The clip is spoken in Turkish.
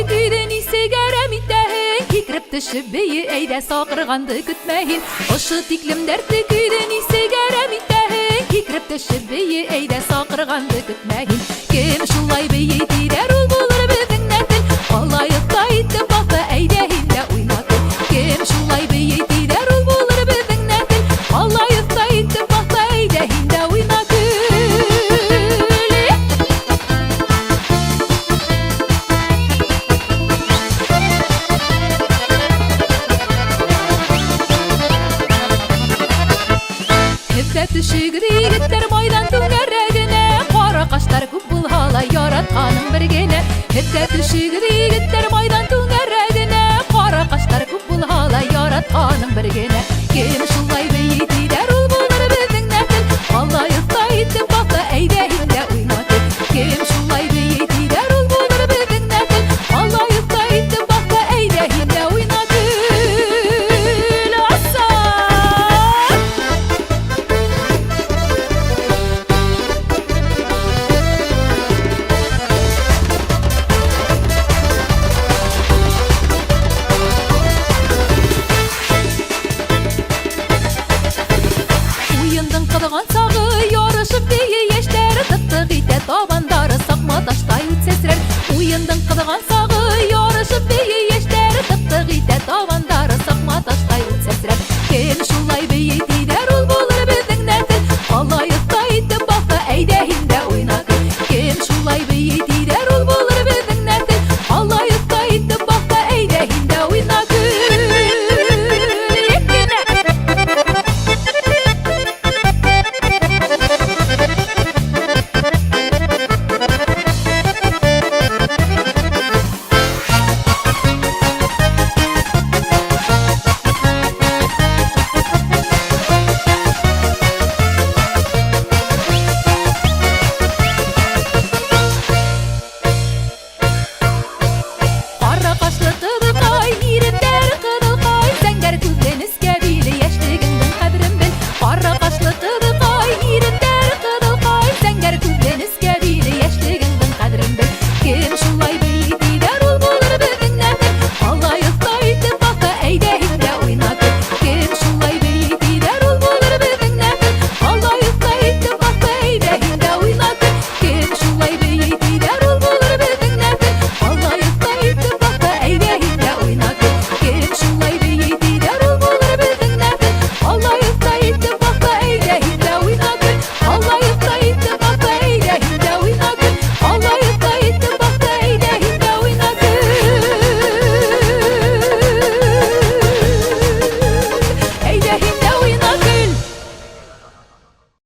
güydün ise geremitehin Kikrip düşüp beyi eyde saqırğandı kütmehin Oşu tiklim dertli güydün ise geremitehin Kikrip düşüp beyi eyde saqırğandı kütmehin Kim şullay beyi tirer ul bulur bizin nesil Valayıqta ittim bakı eydehin de oynatın Kim şullay beyi tirer ul bulur bizin nesil Valayıqta ittim bakı eydehin de oynatın Düşügür yigitler maydan tüngerregine Qara qaşlar kup bulhala yaratqanım bir gene Hette düşügür yigitler